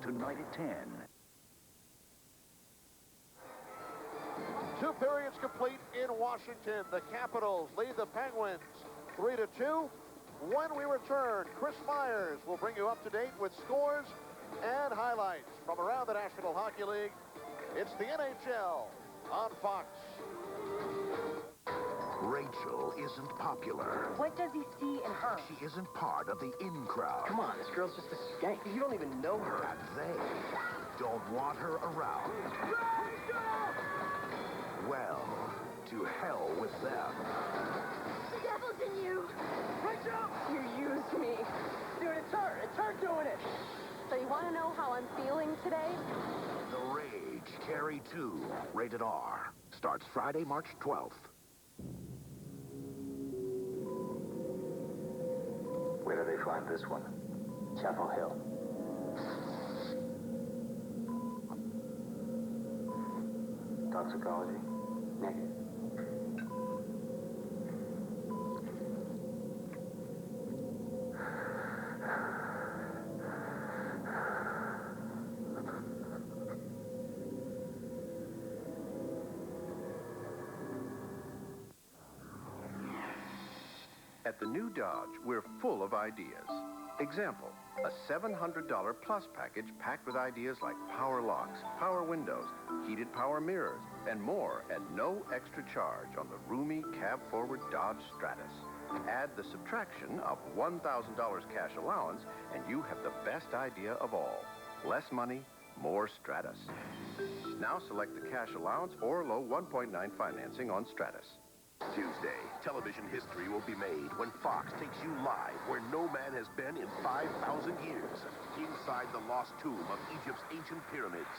tonight at 10. 2 periods complete in Washington. The Capitals lead the Penguins 3-2. When we return, Chris Myers will bring you up to date with scores and highlights from around the National Hockey League. It's the NHL on Fox. Rachel isn't popular. What does he see in her? She isn't part of the in crowd. Come on, this girl's just a skank. You don't even know her. And they don't want her around. Well, to hell with them. The devil's in you. Rachel! You used me. Dude, it's her. It's her doing it. So you want to know how I'm feeling today? The Rage, Carrie 2, rated R. Starts Friday, March 12th. Where do they find this one? Chapel Hill. Toxicology? Negative. At the new Dodge, we're full of ideas. Example, a $700 plus package packed with ideas like power locks, power windows, heated power mirrors, and more at no extra charge on the roomy cab-forward Dodge Stratus. Add the subtraction of $1,000 cash allowance, and you have the best idea of all. Less money, more Stratus. Now select the cash allowance or low 1.9 financing on Stratus. Tuesday, television history will be made when Fox takes you live where no man has been in 5,000 years. Inside the lost tomb of Egypt's ancient pyramids.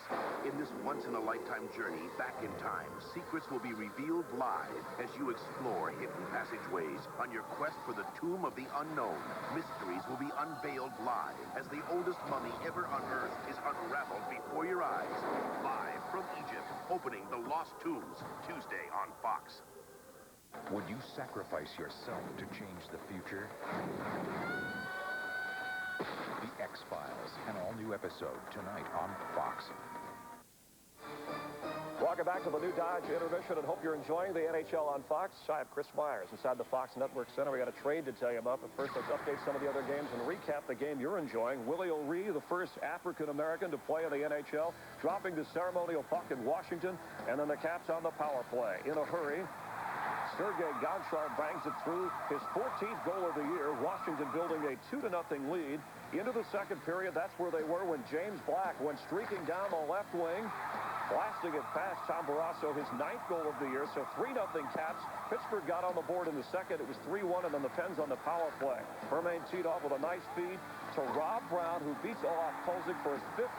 In this once-in-a-lifetime journey back in time, secrets will be revealed live as you explore hidden passageways on your quest for the tomb of the unknown. Mysteries will be unveiled live as the oldest mummy ever unearthed is unraveled before your eyes. Live from Egypt, opening the Lost Tombs, Tuesday on Fox. Would you sacrifice yourself to change the future? The X-Files, an all-new episode tonight on Fox. Welcome back to the new Dodge intermission, and hope you're enjoying the NHL on Fox. I have Chris Myers inside the Fox Network Center. We got a trade to tell you about, but first let's update some of the other games and recap the game you're enjoying. Willie O'Ree, the first African-American to play in the NHL, dropping the ceremonial puck in Washington, and then the Caps on the power play. In a hurry, Sergei Gonchar bangs it through, his 14th goal of the year. Washington building a 2-0 lead. Into the second period, that's where they were when James Black went streaking down the left wing, blasting it past Tom Barrasso, his 9th goal of the year. So 3-0 Caps. Pittsburgh got on the board in the second. It was 3-1, and then the Pens on the power play. Bermain teed off with a nice feed to Rob Brown, who beats Olaf Kolzig for his 5th.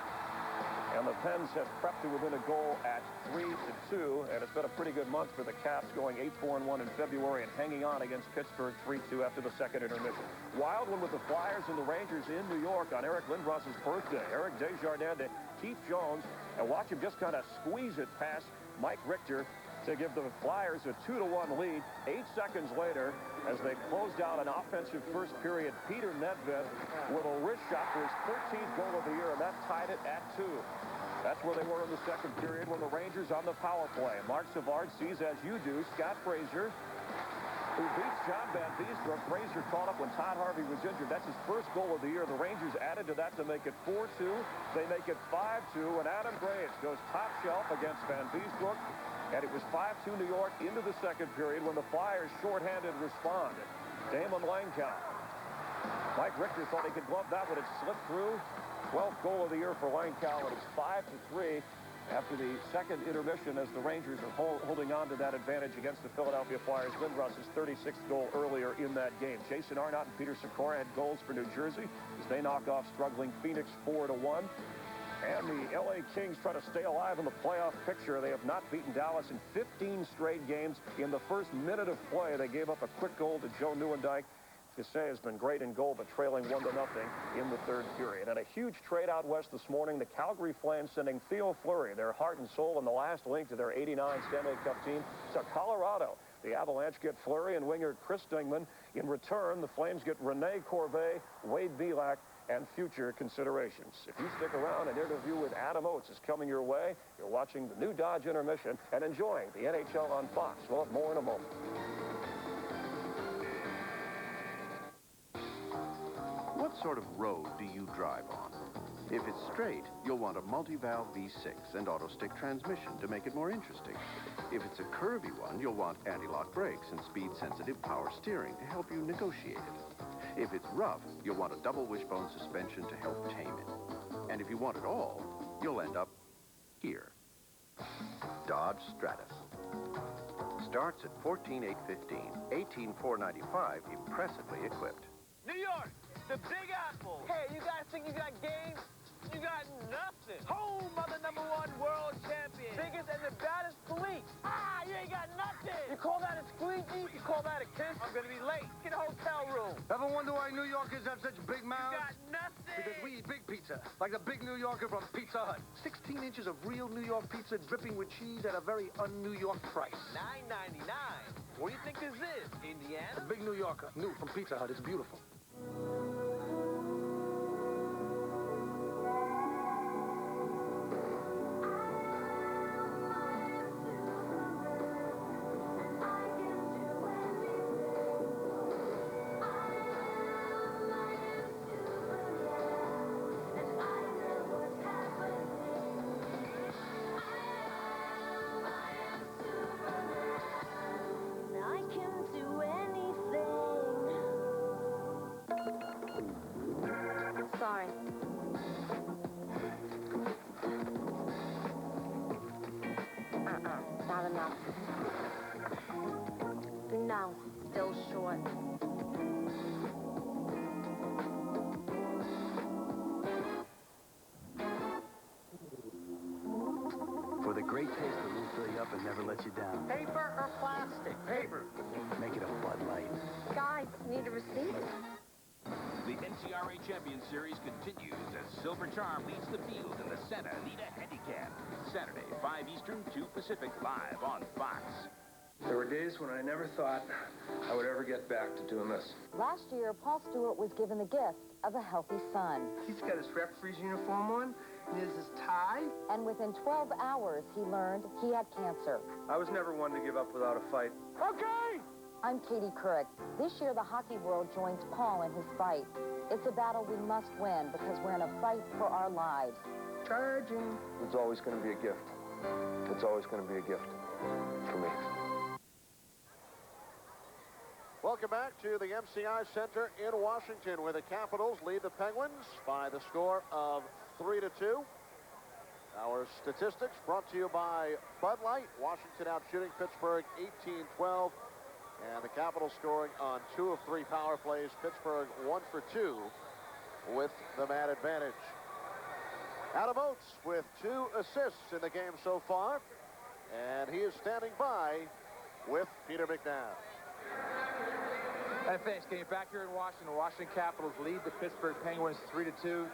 And the Pens have crept to within a goal at 3-2, and it's been a pretty good month for the Caps, going 8-4-1 in February and hanging on against Pittsburgh 3-2 after the second intermission. Wild one with the Flyers and the Rangers in New York on Eric Lindros's birthday. Eric Desjardins to Keith Jones, and watch him just kind of squeeze it past Mike Richter to give the Flyers a 2-1 lead. 8 seconds later, as they closed out an offensive first period, Peter Nedved with a wrist shot for his 13th goal of the year, and that tied it at 2. That's where they were in the second period when the Rangers on the power play. Mark Savard sees, as you do, Scott Fraser, who beats John Van Beesbrook. Fraser caught up when Todd Harvey was injured. That's his first goal of the year. The Rangers added to that to make it 4-2. They make it 5-2, and Adam Graves goes top shelf against Van Beesbrook. And it was 5-2 New York into the second period when the Flyers shorthanded responded. Damon Langkow. Mike Richter thought he could glove that one. It slipped through. 12th goal of the year for Langkow, and it's 5-3 after the second intermission as the Rangers are holding on to that advantage against the Philadelphia Flyers. Lindros's 36th goal earlier in that game. Jason Arnott and Peter Sikora had goals for New Jersey as they knock off struggling Phoenix 4-1. And the LA Kings try to stay alive in the playoff picture. They have not beaten Dallas in 15 straight games. In the first minute of play, they gave up a quick goal to Joe Nieuwendyk. Gissé has been great in goal, but trailing 1-0 in the third period. And a huge trade out west this morning. The Calgary Flames sending Theo Fleury, their heart and soul and the last link to their '89 Stanley Cup team, to Colorado. The Avalanche get Fleury and winger Chris Dingman. In return, the Flames get Rene Corvée, Wade Belak, and future considerations. If you stick around, an interview with Adam Oates is coming your way. You're watching the new Dodge Intermission and enjoying the NHL on Fox. We'll have more in a moment. What sort of road do you drive on? If it's straight, you'll want a multi-valve V6 and auto-stick transmission to make it more interesting. If it's a curvy one, you'll want anti-lock brakes and speed-sensitive power steering to help you negotiate it. If it's rough, you'll want a double wishbone suspension to help tame it. And if you want it all, you'll end up here. Dodge Stratus. Starts at $14,815, $18,495, impressively equipped. New York, the Big Apple. Hey, you guys think you got game? You got nothing. Home of the #1 world champion. Biggest and the baddest police. Ah, you ain't got nothing. You call that a squeegee? You call that a kiss? I'm gonna be late. Get a hotel room. Ever wonder why New Yorkers have such big mouths? You got nothing. Because we eat big pizza, like the big New Yorker from Pizza Hut. 16 inches of real New York pizza dripping with cheese at a very un-New York price. $9.99. What do you think this is? Indiana? The big New Yorker, new from Pizza Hut. It's beautiful. Sorry. Not enough. No, still short. For the great taste that will fill you up and never let you down. Paper or plastic? Paper. Make it a Bud Light. Guys, need a receipt? The NCRA Champions Series continues as Silver Charm leads the field in the Santa Anita Handicap. Saturday, 5 Eastern, 2 Pacific, live on Fox. There were days when I never thought I would ever get back to doing this. Last year, Paul Stewart was given the gift of a healthy son. He's got his referee's uniform on, and here's his tie. And within 12 hours, he learned he had cancer. I was never one to give up without a fight. Okay! I'm Katie Couric. This year, the hockey world joins Paul in his fight. It's a battle we must win because we're in a fight for our lives. Charging. It's always going to be a gift. It's always going to be a gift for me. Welcome back to the MCI Center in Washington, where the Capitals lead the Penguins by the score of 3-2. Our statistics brought to you by Bud Light. Washington out shooting Pittsburgh 18-12. And the Capitals scoring on 2 of 3 power plays. Pittsburgh 1 for 2 with the man advantage. Adam Oates with 2 assists in the game so far. And he is standing by with Peter McNabb. And thanks, Kenny. Back here in Washington, the Washington Capitals lead the Pittsburgh Penguins 3-2.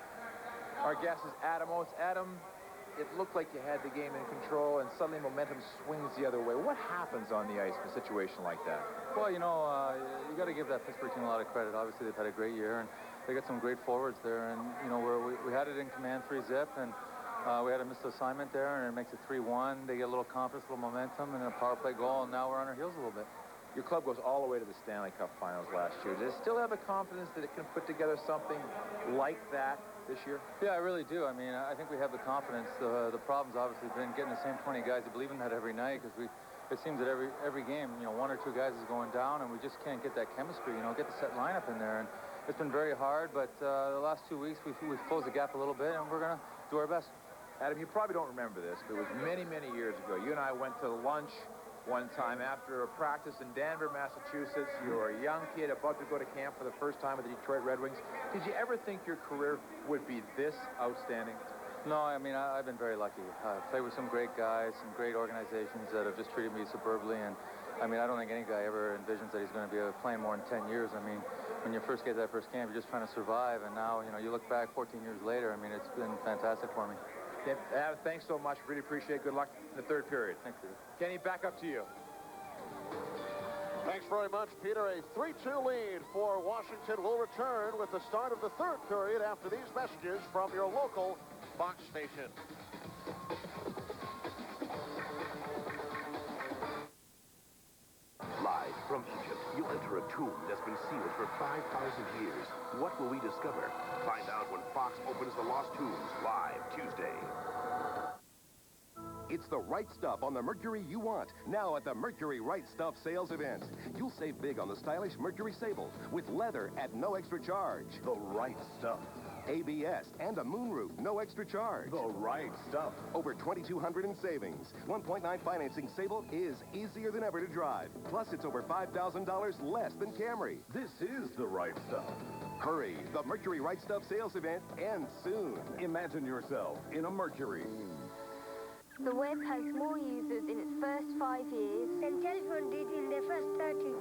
Our guest is Adam Oates. Adam, it looked like you had the game in control, and suddenly momentum swings the other way. What happens on the ice in a situation like that? Well, you know, you got to give that Pittsburgh team a lot of credit. Obviously, they've had a great year, and they got some great forwards there. And, you know, we had it in command 3-zip, and we had a missed assignment there, and it makes it 3-1. They get a little confidence, a little momentum, and then a power play goal, and now we're on our heels a little bit. Your club goes all the way to the Stanley Cup Finals last year. Does it still have the confidence that it can put together something like that this year? Yeah, I really do. I mean, I think we have the confidence. The problem's obviously been getting the same 20 guys to believe in that every night, because it seems that every game, you know, 1 or 2 guys is going down, and we just can't get that chemistry, you know, get the set lineup in there. And it's been very hard, but the last 2 weeks we've closed the gap a little bit, and we're going to do our best. Adam, you probably don't remember this, but it was many, many years ago. You and I went to lunch one time after a practice in Danvers, Massachusetts. You were a young kid about to go to camp for the first time with the Detroit Red Wings. Did you ever think your career would be this outstanding? No, I mean, I've been very lucky. I've played with some great guys, some great organizations that have just treated me superbly. And, I mean, I don't think any guy ever envisions that he's going to be playing more than 10 years. I mean, when you first get to that first camp, you're just trying to survive. And now, you know, you look back 14 years later, I mean, it's been fantastic for me. Adam, thanks so much. Really appreciate it. Good luck in the third period. Thanks, Peter. Kenny, back up to you. Thanks very much, Peter. A 3-2 lead for Washington will return with the start of the third period after these messages from your local Fox station. Live from Egypt, you'll enter a tomb that's been sealed for 5,000 years. What will we discover? Find out when Fox opens the Lost Tombs live Tuesday. It's the right stuff on the Mercury you want. Now at the Mercury Right Stuff sales event. You'll save big on the stylish Mercury Sable with leather at no extra charge. The right stuff. ABS and a moonroof, no extra charge. The right stuff. Over $2,200 in savings. 1.9 financing Sable is easier than ever to drive. Plus, it's over $5,000 less than Camry. This is the right stuff. Hurry, the Mercury Right Stuff sales event ends soon. Imagine yourself in a Mercury. The web has more users in its first 5 years than telephone did in their first 30.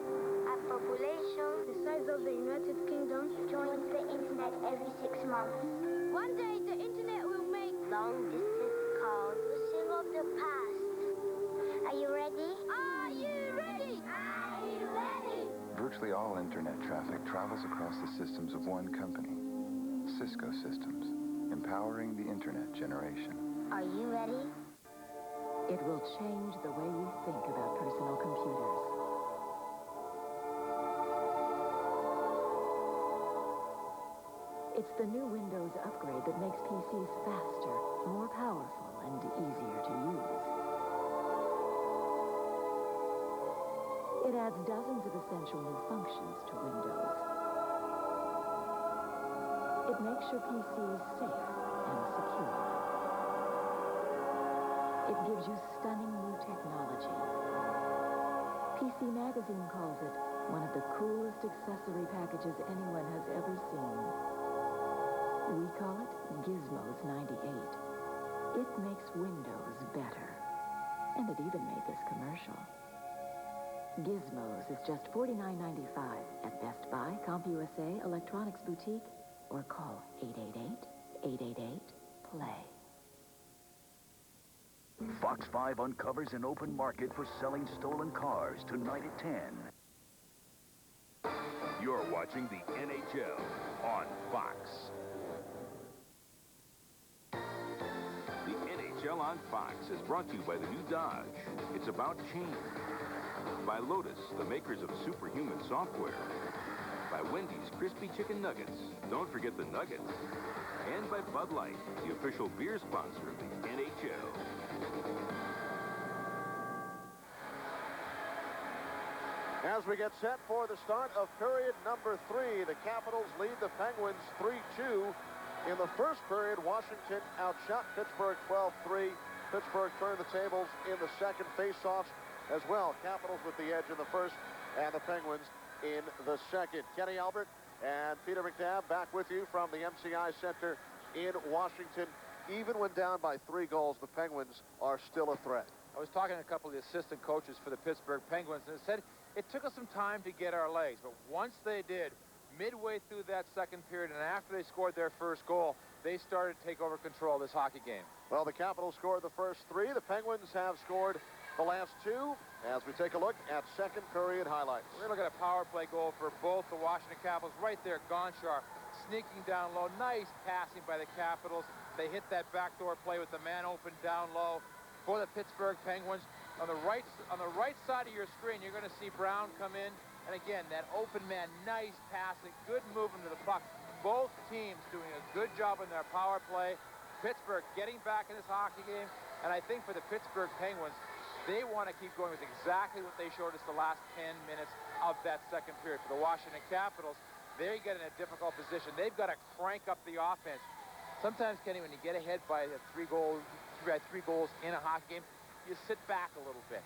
Our population, the size of the United Kingdom, joins the internet every 6 months. One day the internet will make long-distance calls. The sing of the past. Are you ready? Are you ready? Are you ready? Virtually all internet traffic travels across the systems of one company, Cisco Systems, empowering the internet generation. Are you ready? It will change the way we think about personal computers. It's the new Windows upgrade that makes PCs faster, more powerful, and easier to use. It adds dozens of essential new functions to Windows. It makes your PCs safe and secure. It gives you stunning new technology. PC Magazine calls it one of the coolest accessory packages anyone has ever seen. We call it Gizmos 98. It makes Windows better. And it even made this commercial. Gizmos is just $49.95 at Best Buy, CompUSA, Electronics Boutique, or call 888-888-PLAY. Fox 5 uncovers an open market for selling stolen cars tonight at 10. You're watching the NHL on Fox. The NHL on Fox is brought to you by the new Dodge. It's about change. By Lotus, the makers of superhuman software. By Wendy's Crispy Chicken Nuggets. Don't forget the nuggets. And by Bud Light, the official beer sponsor of the NHL. As we get set for the start of period number 3, the Capitals lead the Penguins 3-2. In the first period, Washington outshot Pittsburgh 12-3. Pittsburgh turned the tables in the second face-offs as well. Capitals with the edge in the first and the Penguins in the second. Kenny Albert and Peter McNabb back with you from the MCI Center in Washington. Even when down by 3 goals, the Penguins are still a threat. I was talking to a couple of the assistant coaches for the Pittsburgh Penguins, and they said it took us some time to get our legs, but once they did, midway through that second period and after they scored their first goal, they started to take over control of this hockey game. Well, the Capitals scored the first 3. The Penguins have scored the last 2 as we take a look at second period highlights. We're going to look at a power play goal for both the Washington Capitals. Right there, Gonchar sneaking down low. Nice passing by the Capitals. They hit that backdoor play with the man open down low for the Pittsburgh Penguins. On the right side of your screen, you're going to see Brown come in. And again, that open man, nice passing, good movement to the puck. Both teams doing a good job in their power play. Pittsburgh getting back in this hockey game. And I think for the Pittsburgh Penguins, they want to keep going with exactly what they showed us the last 10 minutes of that second period. For the Washington Capitals, they get in a difficult position. They've got to crank up the offense. Sometimes, Kenny, when you get ahead by 3 goals in a hockey game, you sit back a little bit.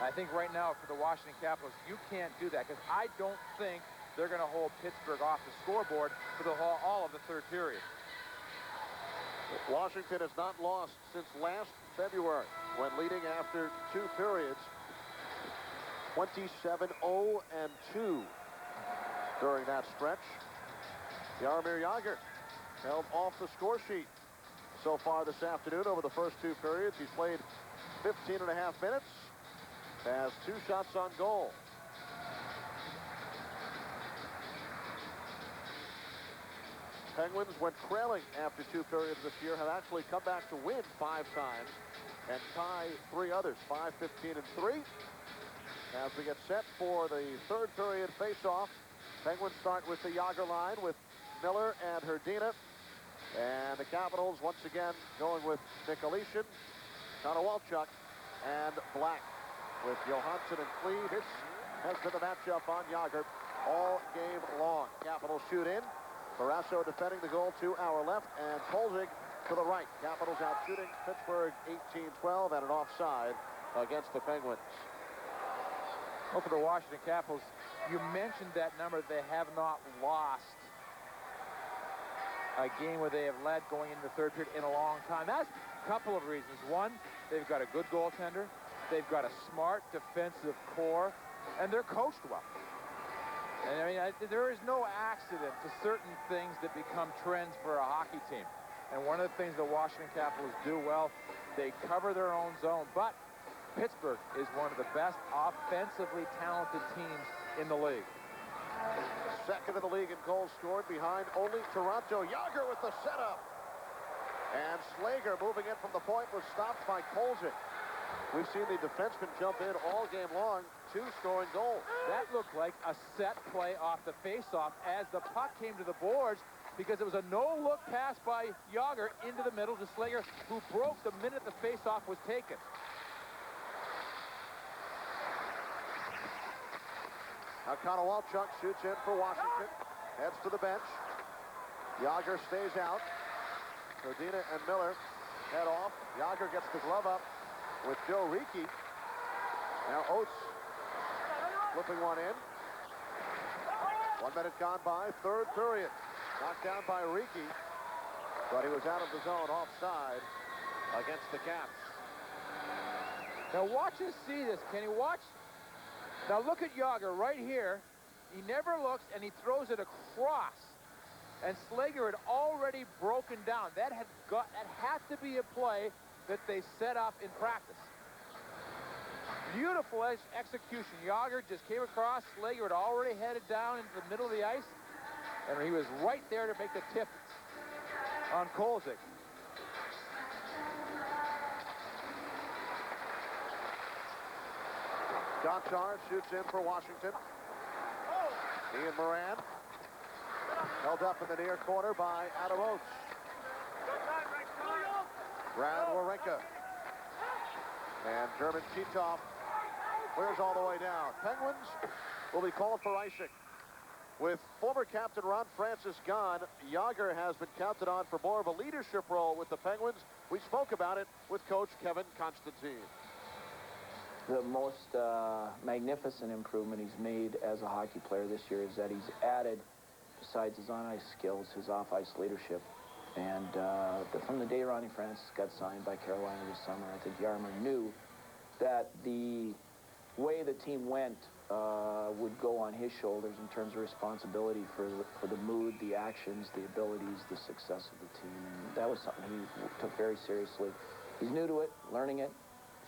I think right now for the Washington Capitals, you can't do that because I don't think they're going to hold Pittsburgh off the scoreboard for all of the third period. Washington has not lost since last February when leading after 2 periods. 27-0-2 during that stretch. Jaromir Jagr held off the score sheet so far this afternoon over the first 2 periods. He's played 15.5 minutes, has 2 shots on goal. Penguins, when trailing after 2 periods this year, have actually come back to win 5 times and tie 3 others, 5-15-3. As we get set for the 3rd period face-off, Penguins start with the Yager line with Miller and Hrdina. And the Capitals, once again, going with Nikolishyn, Konowalchuk, and Black. With Johansson and Klee, this has been the matchup on Yager all game long. Capitals shoot in. Barrasso defending the goal to our left, and Kolzig to the right. Capitals out shooting Pittsburgh 18-12 and an offside against the Penguins. Well, for the Washington Capitals, you mentioned that number. They have not lost a game where they have led going into the 3rd period in a long time. That's a couple of reasons. One, they've got a good goaltender. They've got a smart defensive core, and they're coached well. And I mean, there is no accident to certain things that become trends for a hockey team. And one of the things the Washington Capitals do well, they cover their own zone. But Pittsburgh is one of the best offensively talented teams in the league. Second in the league in goals scored, behind only Toronto. Yager with the setup. And Slager moving in from the point was stopped by Kolzig. We've seen the defenseman jump in all game long, 2 scoring goals. That looked like a set play off the faceoff as the puck came to the boards, because it was a no-look pass by Yager into the middle to Slager, who broke the minute the faceoff was taken. Now Konowalchuk shoots in for Washington, heads to the bench. Yager stays out. Hrdina and Miller head off. Yager gets the glove up with Joe Ricci. Now Oates flipping one in. 1 minute gone by, 3rd period. Knocked down by Ricci, but he was out of the zone, offside against the Caps. Now watch us see this, Kenny. Watch. Now look at Yager right here. He never looks, and he throws it across. And Slager had already broken down. That had to be a play that they set up in practice. Beautiful execution. Yager just came across. Slager had already headed down into the middle of the ice, and he was right there to make the tip on Kolzig. Gonchar shoots in for Washington. Ian Moran held up in the near corner by Adam Oates. Brad Wawrinka. And German Titov clears all the way down. Penguins will be called for icing. With former captain Ron Francis gone, Yager has been counted on for more of a leadership role with the Penguins. We spoke about it with coach Kevin Constantine. The most magnificent improvement he's made as a hockey player this year is that he's added, besides his on-ice skills, his off-ice leadership. And from the day Ronnie Francis got signed by Carolina this summer, I think Yarmer knew that the way the team went would go on his shoulders in terms of responsibility for the mood, the actions, the abilities, the success of the team. And that was something he took very seriously. He's new to it, learning it,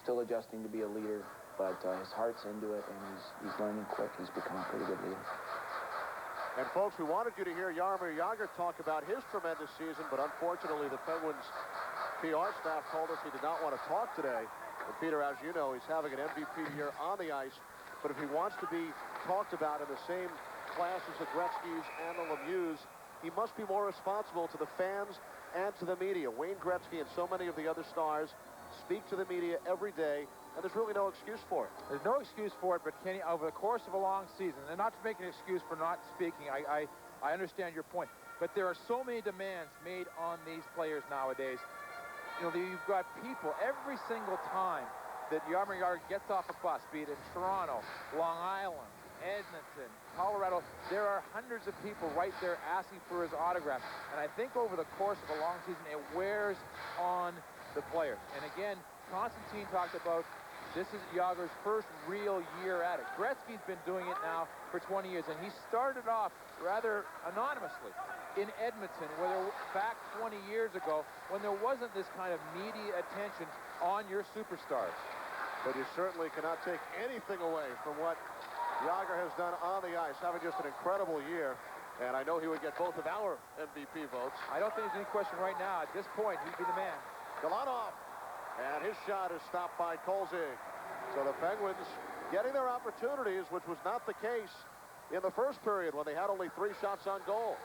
still adjusting to be a leader, but his heart's into it, and he's learning quick. He's become a pretty good leader. And folks, we wanted you to hear Jaromir Jagr talk about his tremendous season, but unfortunately the Penguins PR staff told us he did not want to talk today. And Peter, as you know, he's having an MVP year on the ice, but if he wants to be talked about in the same class as the Gretzky's and the Lemieux, he must be more responsible to the fans and to the media. Wayne Gretzky and so many of the other stars speak to the media every day, and there's really no excuse for it. There's no excuse for it, but Kenny, over the course of a long season, and not to make an excuse for not speaking, I understand your point, but there are so many demands made on these players nowadays. You know, you've got people every single time that Jaromir Jagr gets off a bus, be it in Toronto, Long Island, Edmonton, Colorado, there are hundreds of people right there asking for his autograph. And I think over the course of a long season, it wears on the players. And again, Constantine talked about this is Jagr's first real year at it. Gretzky's been doing it now for 20 years, and he started off rather anonymously in Edmonton, back 20 years ago, when there wasn't this kind of media attention on your superstars. But you certainly cannot take anything away from what Jagr has done on the ice, having just an incredible year. And I know he would get both of our MVP votes. I don't think there's any question right now. At this point, he'd be the man. Galanov. And his shot is stopped by Kolzig. So the Penguins getting their opportunities, which was not the case in the first period when they had only 3 shots on goal.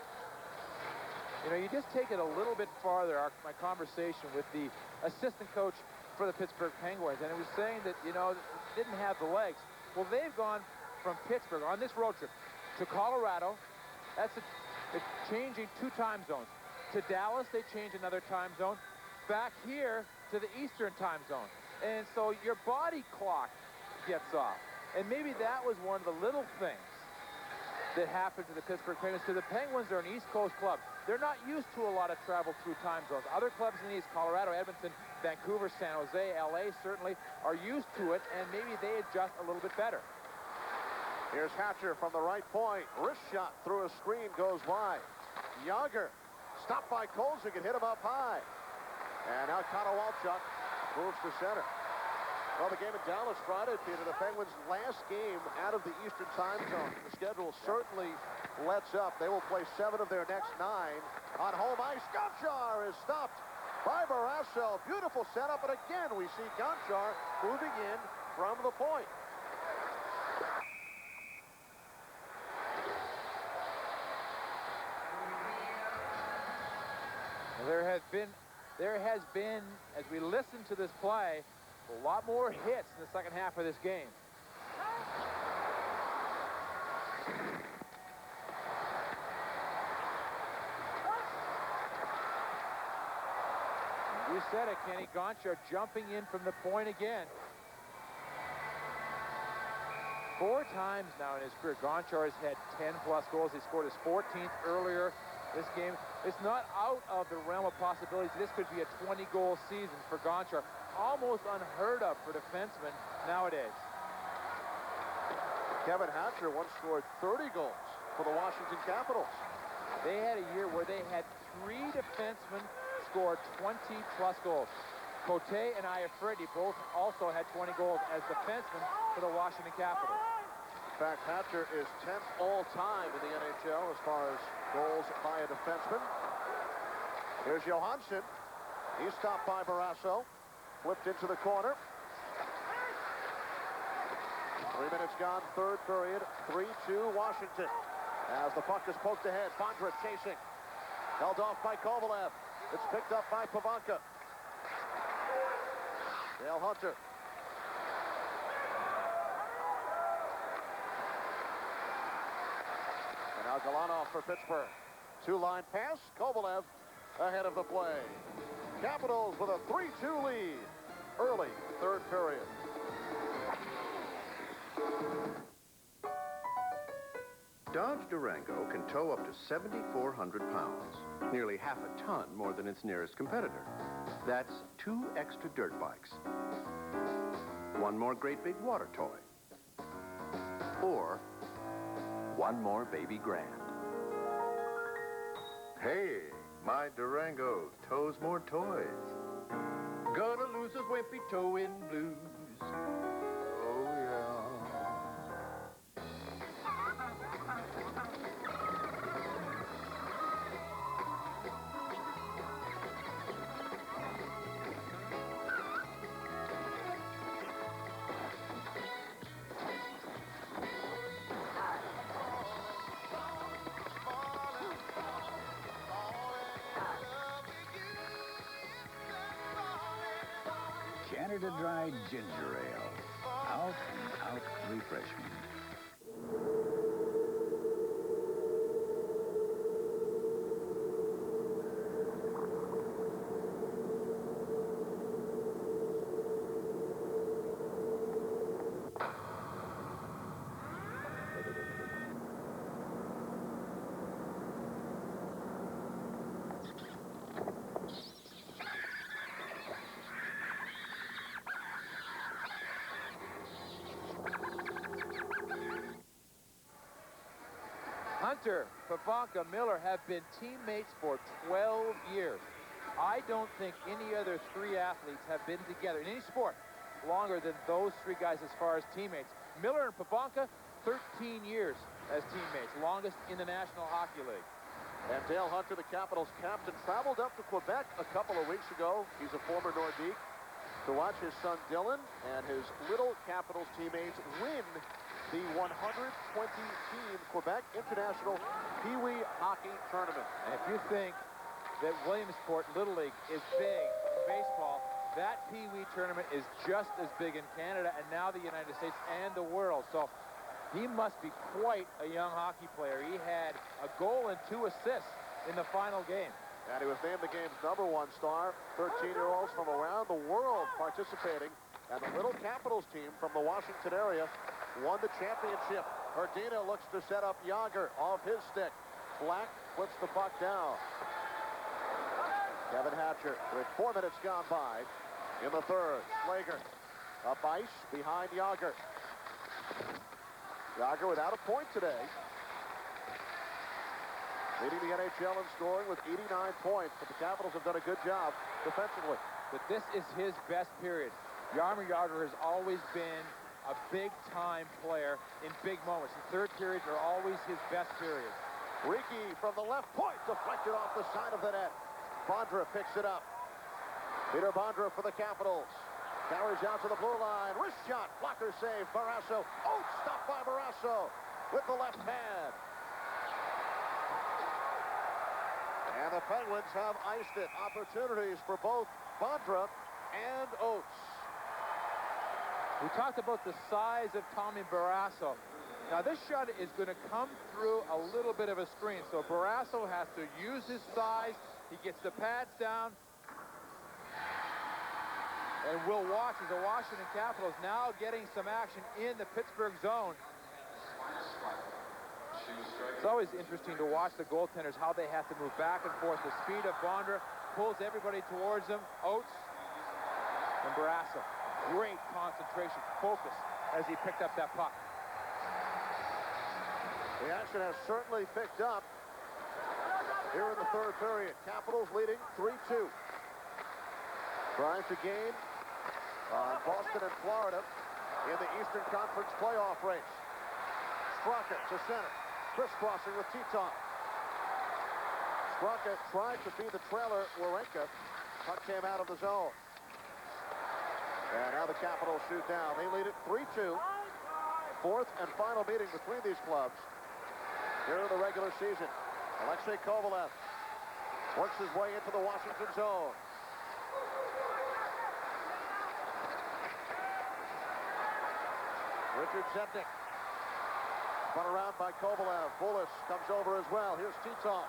You know, you just take it a little bit farther, my conversation with the assistant coach for the Pittsburgh Penguins, and it was saying that, you know, didn't have the legs. Well, they've gone from Pittsburgh on this road trip to Colorado. That's changing 2 time zones. To Dallas, they change another time zone. Back here to the Eastern time zone. And so your body clock gets off. And maybe that was one of the little things that happened to the Pittsburgh Penguins. So the Penguins are an East Coast club. They're not used to a lot of travel through time zones. Other clubs in the East, Colorado, Edmonton, Vancouver, San Jose, LA, certainly are used to it, and maybe they adjust a little bit better. Here's Hatcher from the right point. Wrist shot through a screen goes wide. Yager stopped by Kolzig and hit him up high. And now Konowalchuk moves to center. Well, the game in Dallas Friday, Peter, the Penguins' last game out of the Eastern time zone. The schedule certainly lets up. They will play 7 of their next 9 on home ice. Gonchar is stopped by Barrasso. Beautiful setup, and again we see Gonchar moving in from the point. There has been, as we listen to this play, a lot more hits in the second half of this game. You said it, Kenny. Gonchar jumping in from the point again. 4 times now in his career, Gonchar has had 10-plus goals. He scored his 14th earlier this game. It's not out of the realm of possibilities. This could be a 20-goal season for Gonchar. Almost unheard of for defensemen nowadays. Kevin Hatcher once scored 30 goals for the Washington Capitals. They had a year where they had 3 defensemen score 20-plus goals. Cote and Iafredi both also had 20 goals as defensemen for the Washington Capitals. In fact, Hatcher is 10th all-time in the NHL as far as goals by a defenseman. Here's Johansson. He's stopped by Barrasso. Flipped into the corner. 3 minutes gone, third period. 3-2 Washington. As the puck is poked ahead, Bondra chasing. Held off by Kovalev. It's picked up by Pavanka. Dale Hunter. And now Galanov for Pittsburgh. 2-line pass. Kovalev ahead of the play. Capitals with a 3-2 lead. Early third period. Dodge Durango can tow up to 7,400 pounds, nearly half a ton more than its nearest competitor. That's 2 extra dirt bikes, 1 more great big water toy, or 1 more baby grand. Hey, my Durango tows more toys. Gonna lose his wimpy towing blues. Oh, yeah. Canada Dry Ginger Ale. Out and out refreshment. Hunter, Pavanka, Miller have been teammates for 12 years. I don't think any other 3 athletes have been together in any sport longer than those 3 guys as far as teammates. Miller and Pavanka, 13 years as teammates, longest in the National Hockey League. And Dale Hunter, the Capitals captain, traveled up to Quebec a couple of weeks ago. He's a former Nordique, to watch his son Dylan and his little Capitals teammates win the 120-team Quebec International Peewee Hockey Tournament. And if you think that Williamsport Little League is big in baseball, that Peewee tournament is just as big in Canada and now the United States and the world. So he must be quite a young hockey player. He had a goal and 2 assists in the final game. And he was named the game's #1 star. 13-year-olds from around the world participating. And the little Capitals team from the Washington area won the championship. Herdina looks to set up Yager off his stick. Black puts the puck down. Kevin Hatcher with 4 minutes gone by in the third. Slager up ice behind Yager. Yager without a point today. Leading the NHL in scoring with 89 points, but the Capitals have done a good job defensively. But this is his best period. Jaromir Jagr has always been a big-time player in big moments. The third periods are always his best periods. Riki from the left point, deflected off the side of the net. Bondra picks it up. Peter Bondra for the Capitals. Carries out to the blue line. Wrist shot. Blocker save. Barrasso. Oates stopped by Barrasso with the left hand. And the Penguins have iced it. Opportunities for both Bondra and Oates. We talked about the size of Tommy Barrasso. Now this shot is going to come through a little bit of a screen, so Barrasso has to use his size. He gets the pads down. And we'll watch as the Washington Capitals now getting some action in the Pittsburgh zone. It's always interesting to watch the goaltenders, how they have to move back and forth. The speed of Bondra pulls everybody towards him. Oates and Barrasso. Great concentration, focus as he picked up that puck. The action has certainly picked up here in the third period. Capitals leading 3-2. Trying to gain on Boston and Florida in the Eastern Conference playoff race. Straka to center. Crisscrossing with Titov. Straka tried to feed the trailer, Warenka. Puck came out of the zone. And now the Capitals shoot down. They lead it 3-2. Fourth and final meeting between these clubs here in the regular season. Alexei Kovalev works his way into the Washington zone. Richard Zednik. Spun around by Kovalev. Bullis comes over as well. Here's Titov.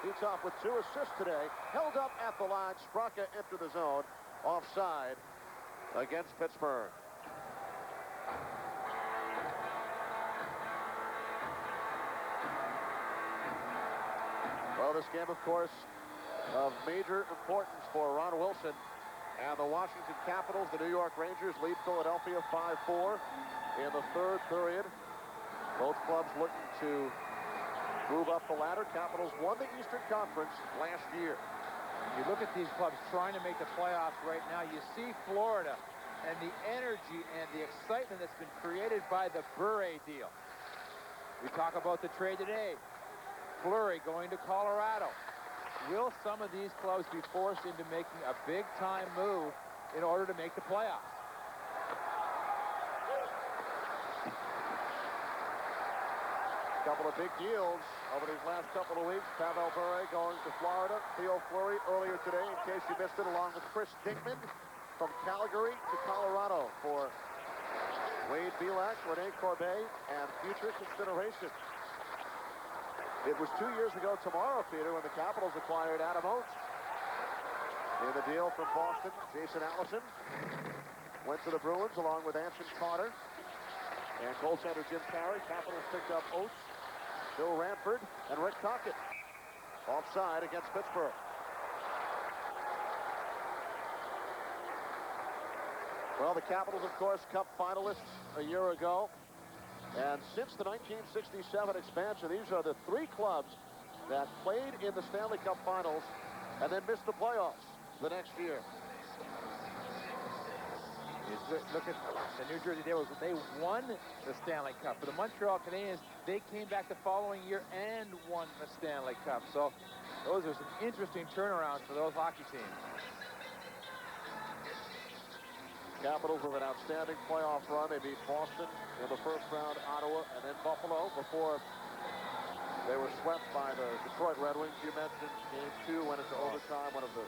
Titov with 2 assists today. Held up at the line. Straka entered the zone. Offside against Pittsburgh. Well, this game, of course, of major importance for Ron Wilson and the Washington Capitals. The New York Rangers lead Philadelphia 5-4 in the third period. Both clubs looking to move up the ladder. Capitals won the Eastern Conference last year. You look at these clubs trying to make the playoffs right now. You see Florida and the energy and the excitement that's been created by the Bure deal. We talk about the trade today. Fleury going to Colorado. Will some of these clubs be forced into making a big-time move in order to make the playoffs? A couple of big deals over these last couple of weeks. Pavel Bure going to Florida. Theo Fleury earlier today, in case you missed it, along with Chris Dinkman from Calgary to Colorado for Wade Belak, Rene Corbet, and future consideration. It was 2 years ago tomorrow, Peter, when the Capitals acquired Adam Oates. In the deal from Boston, Jason Allison went to the Bruins along with Anson Carter and goaltender Jim Carey. Capitals picked up Oates, Bill Ranford, and Rick Tocchet. Offside against Pittsburgh. Well, the Capitals, of course, Cup finalists a year ago. And since the 1967 expansion, these are the 3 clubs that played in the Stanley Cup Finals and then missed the playoffs the next year. You look at the New Jersey Devils. They won the Stanley Cup. For the Montreal Canadiens, they came back the following year and won the Stanley Cup. So those are some interesting turnarounds for those hockey teams. Capitals with an outstanding playoff run. They beat Boston in the first round, Ottawa, and then Buffalo before they were swept by the Detroit Red Wings. You mentioned Game 2 went into overtime, one of the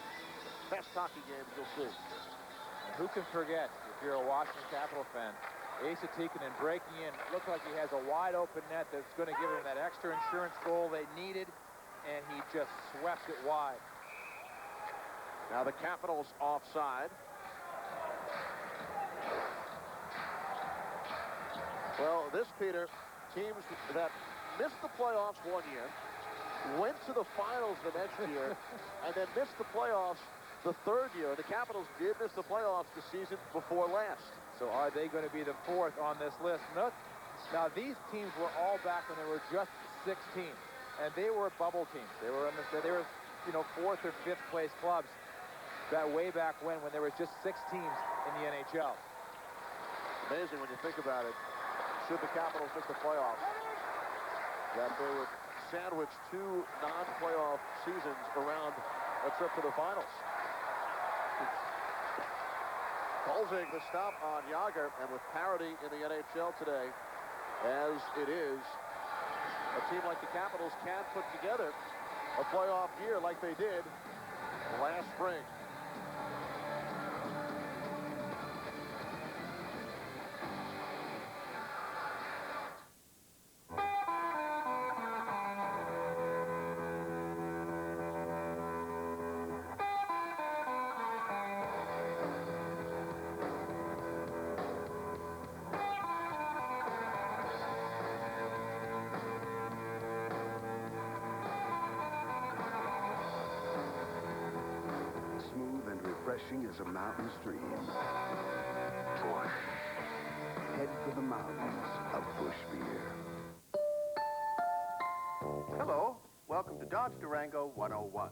best hockey games you'll see. And who can forget, if you're a Washington Capital fan, Asa Tikkanen breaking in. Looked like he has a wide open net that's going to give him that extra insurance goal they needed, and he just swept it wide. Now the Capitals offside. Well, this, Peter, teams that missed the playoffs one year, went to the finals the next year, and then missed the playoffs the third year. The Capitals did miss the playoffs the season before last. So are they going to be the fourth on this list? No. Now, these teams were all back when they were just 16, and they were bubble teams. They were, fourth or fifth place clubs that way back when there was just 6 teams in the NHL. Amazing when you think about it. Should the Capitals miss the playoffs, that they would sandwich 2 non-playoff seasons around a trip to the finals. Kolzig the stop on Jágr, and with parity in the NHL today, as it is, a team like the Capitals can't put together a playoff year like they did last spring. Refreshing as a mountain stream. Head for the mountains of Busch beer. Hello, welcome to Dodge Durango 101.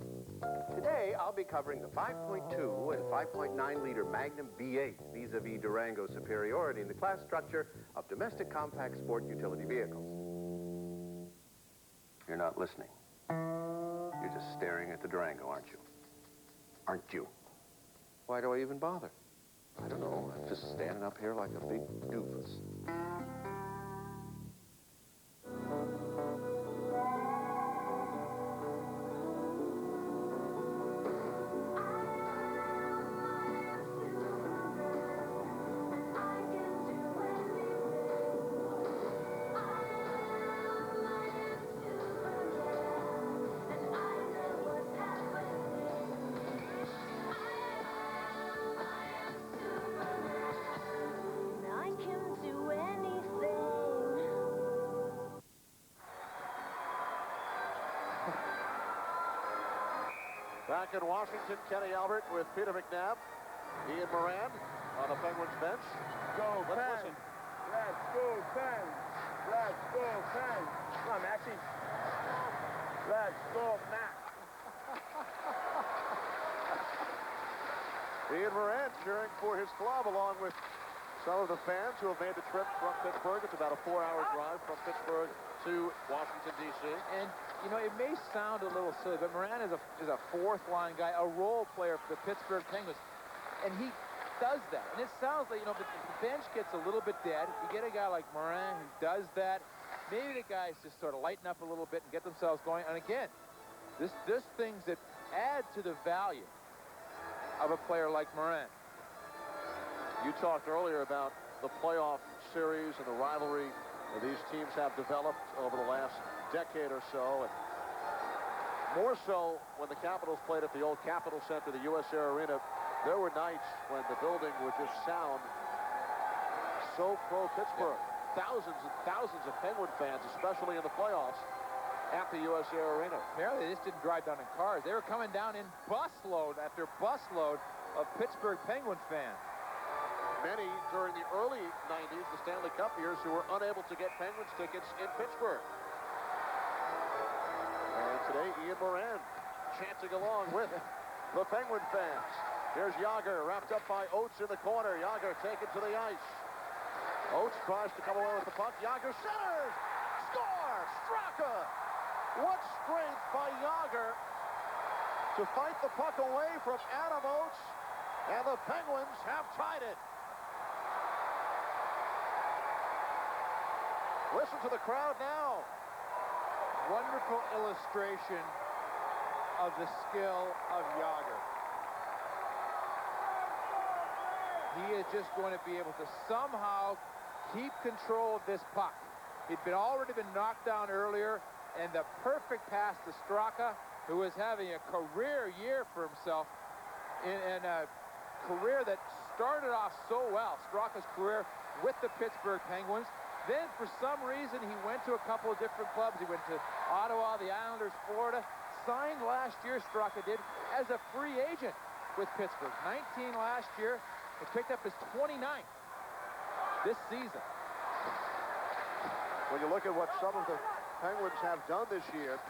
Today, I'll be covering the 5.2 and 5.9 liter Magnum V8 vis-a-vis Durango's superiority in the class structure of domestic compact sport utility vehicles. You're not listening. You're just staring at the Durango, aren't you? Aren't you? Why do I even bother? I don't know. I'm just standing up here like a big doofus. Back in Washington, Kenny Albert with Peter McNabb, Ian Moran on the Penguins bench. Go, Let's listen. Let's go, Pens. Let's go, Pens. Come on, Maxie. Let's go, Max. Ian Moran cheering for his club along with some of the fans who have made the trip from Pittsburgh. It's about a 4-hour drive from Pittsburgh to Washington, D.C. And, it may sound a little silly, but Moran is a fourth-line guy, a role player for the Pittsburgh Penguins. And he does that. And it sounds like, if the bench gets a little bit dead, you get a guy like Moran who does that. Maybe the guys just sort of lighten up a little bit and get themselves going. And again, this things that add to the value of a player like Moran. You talked earlier about the playoff series and the rivalry that these teams have developed over the last decade or so, and more so when the Capitals played at the old Capitol Center, the US Air Arena. There were nights when the building would just sound so pro-Pittsburgh. Yeah. Thousands and thousands of Penguin fans, especially in the playoffs, at the US Air Arena. Apparently, they just didn't drive down in cars. They were coming down in busload after busload of Pittsburgh Penguin fans. Many during the early 90s, the Stanley Cup years, who were unable to get Penguins tickets in Pittsburgh. And today, Ian Moran chanting along with the Penguin fans. Here's Jágr, wrapped up by Oates in the corner. Jágr taken to the ice. Oates tries to come away with the puck. Jágr centers! Score! Straka! What strength by Yager to fight the puck away from Adam Oates, and the Penguins have tied it. Listen to the crowd now. Wonderful illustration of the skill of Yager. He is just going to be able to somehow keep control of this puck. He'd already been knocked down earlier, and the perfect pass to Straka, who is having a career year for himself in a career that started off so well. Straka's career with the Pittsburgh Penguins. Then, for some reason, he went to a couple of different clubs. He went to Ottawa, the Islanders, Florida. Signed last year, Straka did, as a free agent with Pittsburgh. 19 last year. He picked up his 29th this season. When you look at what some of the Penguins have done this year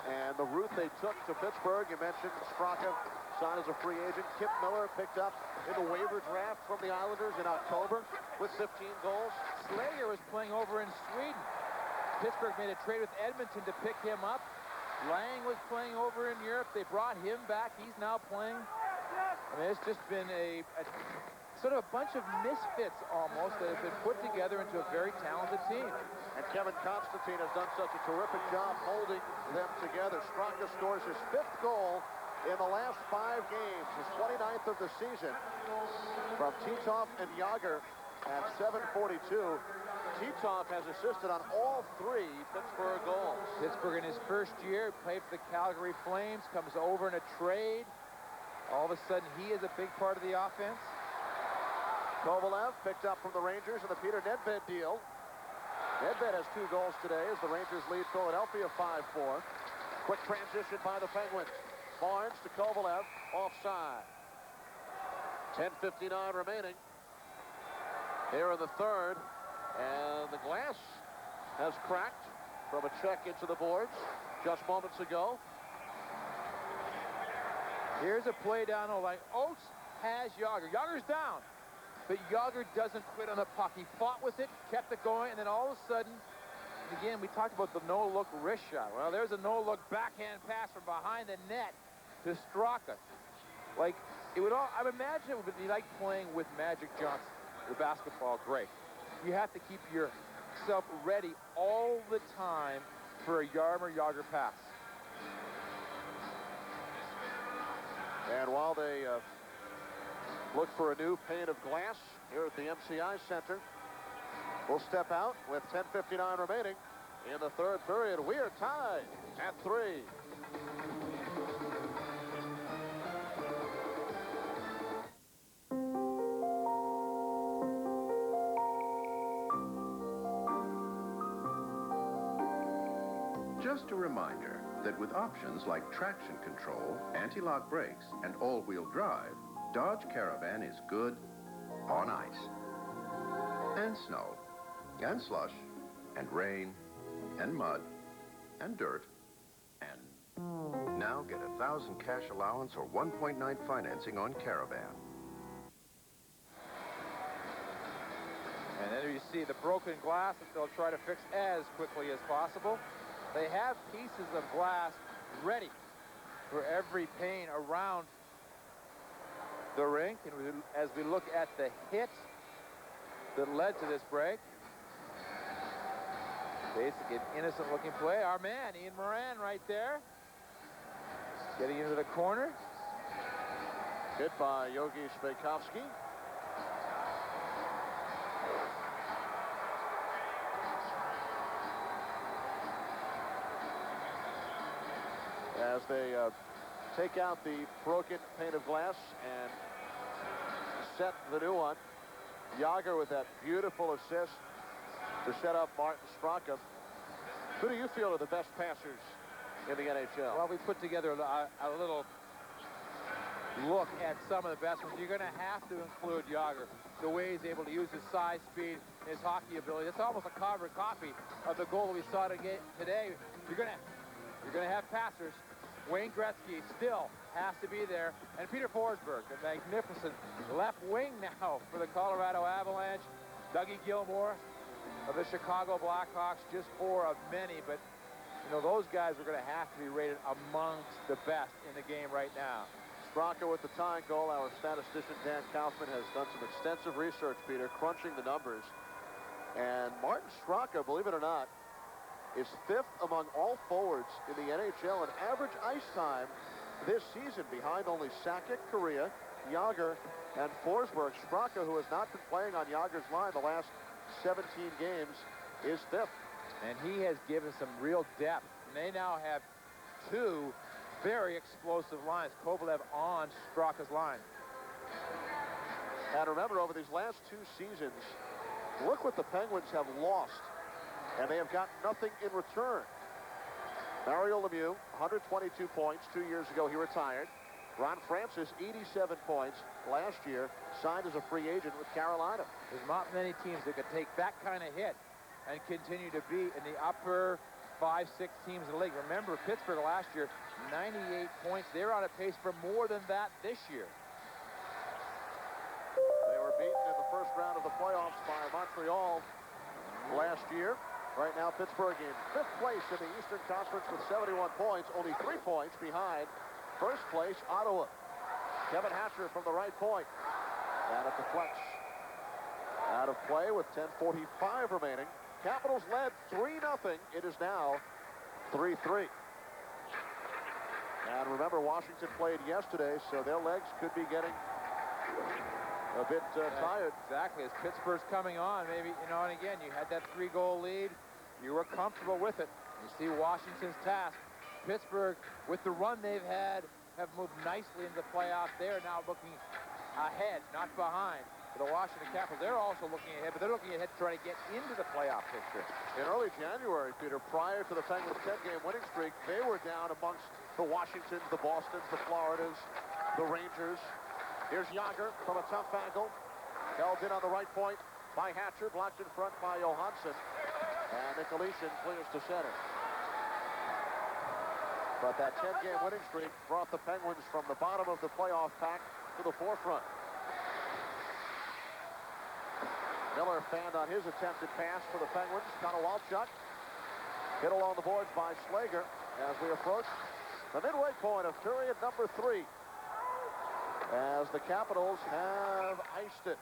and the route they took to Pittsburgh, you mentioned Straka signed as a free agent. Kip Miller picked up in the waiver draft from the Islanders in October with 15 goals. Slager was playing over in Sweden. Pittsburgh made a trade with Edmonton to pick him up. Lang was playing over in Europe. They brought him back. He's now playing. I mean, it's just been a sort of a bunch of misfits almost that have been put together into a very talented team. And Kevin Constantine has done such a terrific job holding them together. Straka scores his 5th goal in the last 5 games, his 29th of the season, from Titov and Yager at 7:42. Titov has assisted on all 3 Pittsburgh goals. Pittsburgh in his first year played for the Calgary Flames, comes over in a trade. All of a sudden, he is a big part of the offense. Kovalev picked up from the Rangers in the Peter Nedved deal. Nedved has 2 goals today as the Rangers lead Philadelphia 5-4. Quick transition by the Penguins. Barnes to Kovalev, offside. 10:59 remaining here in the third, and the glass has cracked from a check into the boards just moments ago. Here's a play down the line. Oates has Yager. Yager's down, but Yager doesn't quit on the puck. He fought with it, kept it going, and then all of a sudden, and again, we talked about the no-look wrist shot. Well, there's a no-look backhand pass from behind the net to Straka. Like, it would all, I would imagine it would be like playing with Magic Johnson, the basketball great. You have to keep yourself ready all the time for a Yager pass. And while they look for a new pane of glass here at the MCI Center, we'll step out with 10:59 remaining in the third period. We are tied at 3. Just a reminder that with options like traction control, anti-lock brakes, and all-wheel drive, Dodge Caravan is good on ice, and snow, and slush, and rain, and mud, and dirt, and now get 1,000 cash allowance or 1.9 financing on Caravan. And then you see the broken glass that they'll try to fix as quickly as possible. They have pieces of glass ready for every pane around the rink. And as we look at the hit that led to this break, basically an innocent-looking play. Our man, Ian Moran, right there, getting into the corner. Hit by Yogi Sveikovsky. As they take out the broken pane of glass and set the new one. Yager with that beautiful assist to set up Martin Straka. Who do you feel are the best passers in the NHL? Well, we put together a little look at some of the best ones. You're going to have to include Yager. The way he's able to use his size, speed, his hockey ability. It's almost a carbon copy of the goal we saw today. You're going to have passers. Wayne Gretzky still has to be there. And Peter Forsberg, the magnificent left wing now for the Colorado Avalanche. Dougie Gilmour of the Chicago Blackhawks, just 4 of many, but you know, those guys are going to have to be rated amongst the best in the game right now. Straka with the tying goal. Our statistician, Dan Kaufman, has done some extensive research, Peter, crunching the numbers. And Martin Straka, believe it or not, is 5th among all forwards in the NHL in average ice time this season, behind only Sakic, Correa, Jágr, and Forsberg. Straka, who has not been playing on Jágr's line the last 17 games, is 5th. And he has given some real depth. And they now have 2 very explosive lines. Kovalev on Straka's line. And remember, over these last 2 seasons, look what the Penguins have lost. And they have got nothing in return. Mario Lemieux, 122 points. 2 years ago, he retired. Ron Francis, 87 points last year, signed as a free agent with Carolina. There's not many teams that could take that kind of hit and continue to be in the upper 5-6 teams in the league. Remember, Pittsburgh last year, 98 points. They're on a pace for more than that this year. They were beaten in the first round of the playoffs by Montreal last year. Right now, Pittsburgh in 5th place in the Eastern Conference with 71 points, only 3 points behind first place Ottawa. Kevin Hatcher from the right point. And it deflects out of play with 10:45 remaining. Capitals led 3-0. It is now 3-3. And remember, Washington played yesterday, so their legs could be getting a bit tired. Exactly. As Pittsburgh's coming on, maybe, you know, and again, you had that 3-goal lead. You were comfortable with it. You see Washington's task. Pittsburgh, with the run they've had, have moved nicely into the playoffs. They're now looking ahead, not behind. For the Washington Capitals, they're also looking ahead, but they're looking ahead to try to get into the playoff picture. In early January, Peter, prior to the Penguins' 10-game winning streak, they were down amongst the Washingtons, the Bostons, the Floridas, the Rangers. Here's Jágr from a tough angle. Held in on the right point by Hatcher, blocked in front by Johansson. And Nicolishin clears to center. But that 10-game winning streak brought the Penguins from the bottom of the playoff pack to the forefront. Miller fanned on his attempted pass for the Penguins. Connor Walchuk hit along the boards by Slager as we approach the midway point of period number 3. As the Capitals have iced it.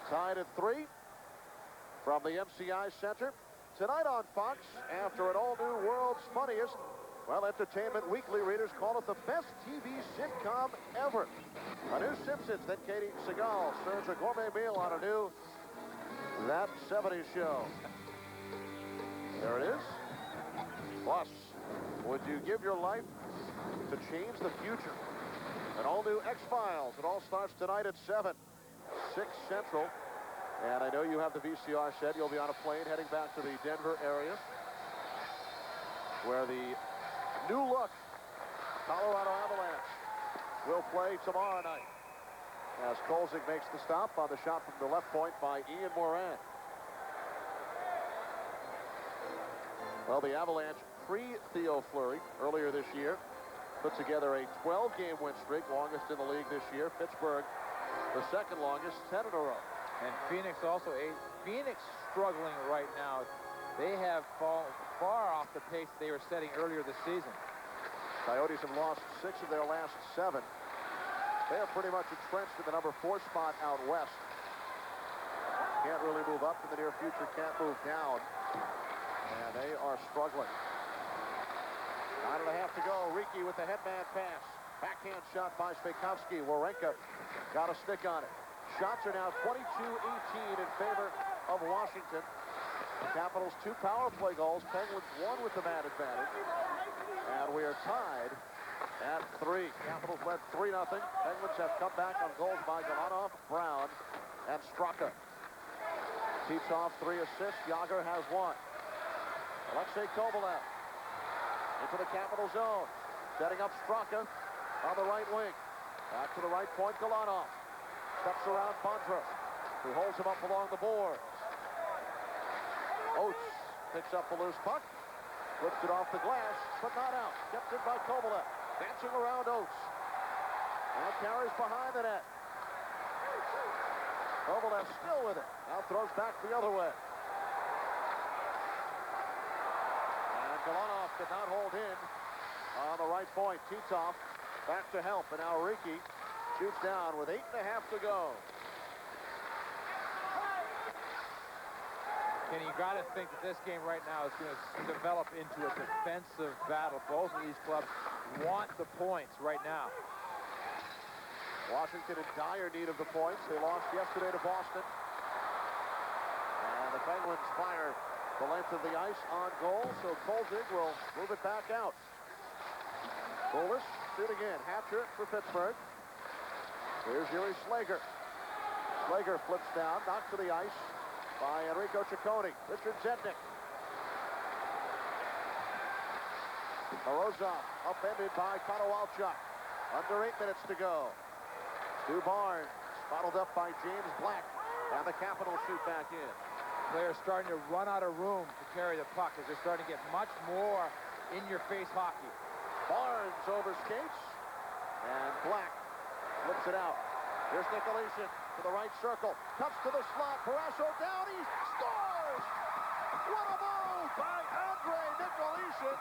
Tied at 3 from the MCI Center. Tonight on Fox, after an all-new World's Funniest, well, Entertainment Weekly readers call it the best TV sitcom ever. A new Simpsons, then Katie Seagal serves a gourmet meal on a new That 70s Show. There it is. Plus, would you give your life to change the future? An all-new X-Files. It all starts tonight at 7, 6 Central. And I know you have the VCR set. You'll be on a plane heading back to the Denver area, where the new look Colorado Avalanche will play tomorrow night, as Kolzig makes the stop on the shot from the left point by Ian Moran. Well, the Avalanche, pre-Theo Fleury, earlier this year, put together a 12-game win streak, longest in the league this year. Pittsburgh, the second longest, 10 in a row. And Phoenix also, Phoenix struggling right now. They have fallen far off the pace they were setting earlier this season. Coyotes have lost 6 of their last 7. They are pretty much entrenched in the number 4 spot out west. Can't really move up in the near future, can't move down. And they are struggling. 9.5 to go. Riki with the headman pass. Backhand shot by Sveikovsky. Warenka got a stick on it. Shots are now 22-18 in favor of Washington. The Capitals 2 power play goals. Penguins 1 with the man advantage. And we are tied at 3. Capitals led 3-0. Penguins have come back on goals by Galanov, Brown, and Straka. Titov 3 assists. Jágr has 1. Alexei Kovalev into the Capital zone. Setting up Straka on the right wing. Back to the right point, Galanov. Steps around Bondra, who holds him up along the boards. Oates picks up the loose puck, flips it off the glass, but not out. Kept in by Kovalev, dancing around Oates. Now carries behind the net. Kovalev still with it. Now throws back the other way. could not hold in on the right point. Titov back to help, and now Riki shoots down with 8.5 to go. Kenny, you got to think that this game right now is going to develop into a defensive battle. Both of these clubs want the points right now. Washington in dire need of the points. They lost yesterday to Boston. And the Penguins fire the length of the ice on goal, so Kolzig will move it back out. Bullis shooting in. Hatcher for Pittsburgh. Here's Yuri Slager. Slager flips down, knocked to the ice by Enrico Ciccone. Richard Zednik. Morozov upended by Konowalchuk. Under 8 minutes to go. Stu Barnes bottled up by James Black. And the Capitals shoot back in. Players starting to run out of room to carry the puck as they're starting to get much more in-your-face hockey. Barnes over skates. And Black flips it out. Here's Nikolation to the right circle. Cuts to the slot. Parasso down. He scores! What a move by Andrei Nikolation.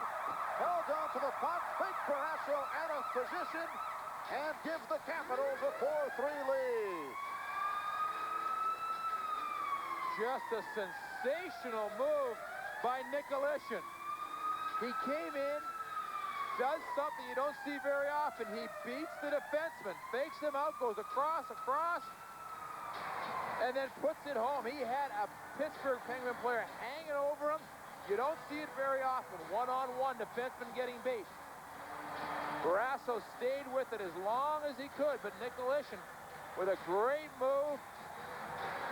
Held on to the puck. Big Parasso out of position. And gives the Capitals a 4-3 lead. Just a sensational move by Nikolation. He came in, does something you don't see very often. He beats the defenseman, fakes him out, goes across, and then puts it home. He had a Pittsburgh Penguin player hanging over him. You don't see it very often. One-on-one defenseman getting beat. Parasso stayed with it as long as he could, but Nikolation with a great move,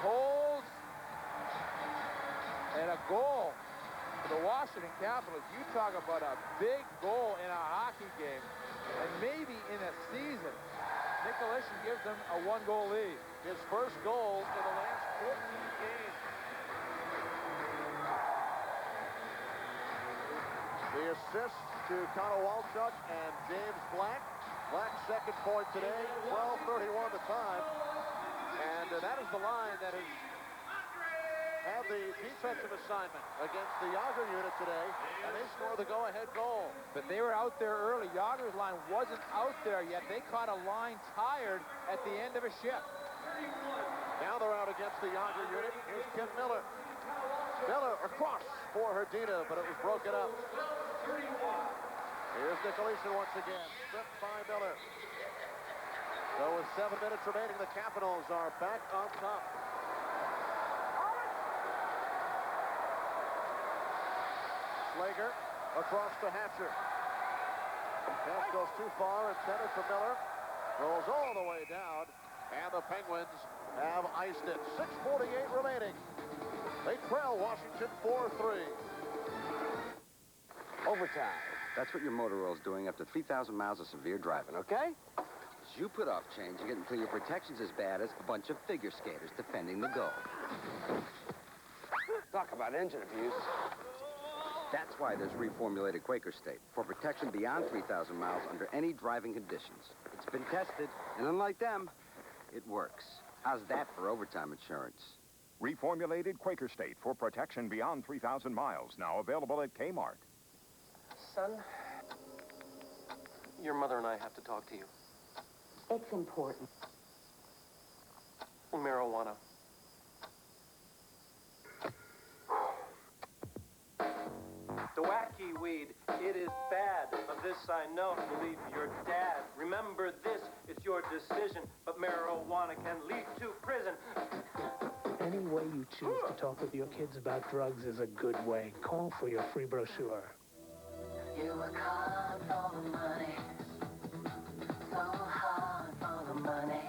holds, and a goal for the Washington Capitals. You talk about a big goal in a hockey game, and maybe in a season. Nikolation gives them a 1-goal lead. His first goal in the last 14 games. The assist to Konowalchuk and James Black. Black's second point today, 12:31 the time. And that is the line that has had the defensive assignment against the Yager unit today, and they score the go-ahead goal. But they were out there early. Yager's line wasn't out there yet. They caught a line tired at the end of a shift. Now they're out against the Yager unit. Here's Kim Miller. Miller across for Hrdina, but it was broken up. Here's Nikolation once again. Stripped by Miller. So with 7 minutes remaining, the Capitals are back on top. Slager across to Hatcher. Pass goes too far, intended for Miller. Rolls all the way down, and the Penguins have iced it. 6:48 remaining. They trail Washington 4-3. Overtime. That's what your motor oil's doing after 3,000 miles of severe driving, okay? As you put off changing it until your protection's as bad as a bunch of figure skaters defending the goal. Talk about engine abuse. That's why there's reformulated Quaker State, for protection beyond 3,000 miles under any driving conditions. It's been tested, and unlike them, it works. How's that for overtime insurance? Reformulated Quaker State for protection beyond 3,000 miles, now available at Kmart. Son, your mother and I have to talk to you. It's important. Marijuana. The wacky weed, it is bad. Of this I know, believe your dad. Remember this, it's your decision, but marijuana can lead to prison. Any way you choose to talk with your kids about drugs is a good way. Call for your free brochure. You work hard for the money, so hard for the money.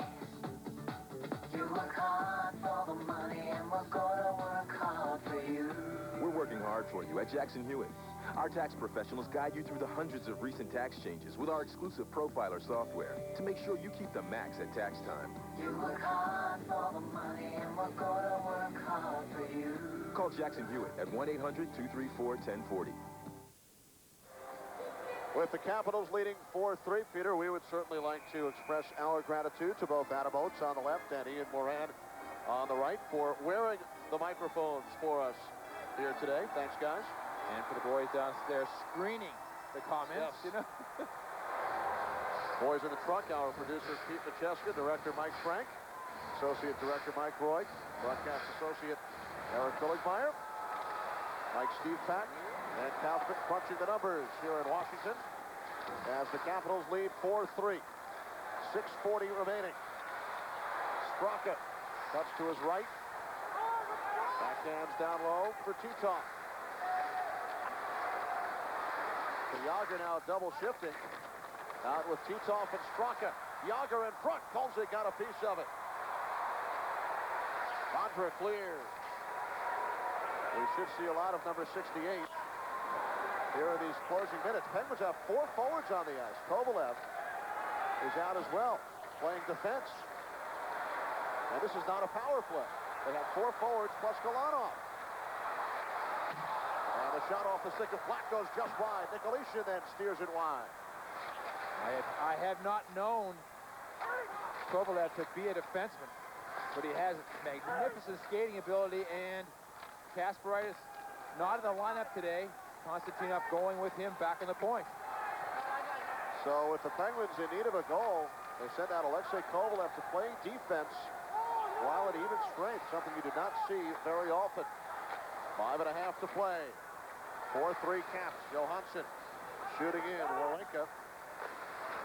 You work hard for the money, and we're gonna work hard for you. We're working hard for you at Jackson Hewitt. Our tax professionals guide you through the hundreds of recent tax changes with our exclusive profiler software to make sure you keep the max at tax time. You work hard for the money, and we're gonna work hard for you. Call Jackson Hewitt at 1-800-234-1040. With the Capitals leading 4-3, Peter, we would certainly like to express our gratitude to both Adam Oates on the left and Ian Moran on the right for wearing the microphones for us here today. Thanks, guys. And for the boys downstairs screening the comments, you know. Boys in the truck, our producer Pete Macheska, director Mike Frank, associate director Mike Roy, broadcast associate Eric Billigmeyer, Mike Steve Pack, and Kaufman crunching the numbers here in Washington as the Capitals lead 4-3. 6:40 remaining. Straka cuts to his right. Backhands down low for Titov. Yager now double shifting. Out with Titov and Straka. Yager in front. Kolzig got a piece of it. Vondra clears. We should see a lot of number 68 here in these closing minutes. Penguins have 4 forwards on the ice. Kovalev is out as well, playing defense. And this is not a power play. They have 4 forwards plus Galanov. And the shot off the stick of Black goes just wide. Nikolicia then steers it wide. I have not known Kovalev to be a defenseman, but he has magnificent skating ability, and Kasparaitis not in the lineup today. Konstantinov going with him back in the point. So with the Penguins in need of a goal, they send out Alexei Kovalev to play defense while at even strength, something you did not see very often. 5.5 to play. 4-3 Caps. Johansson shooting in. Warenka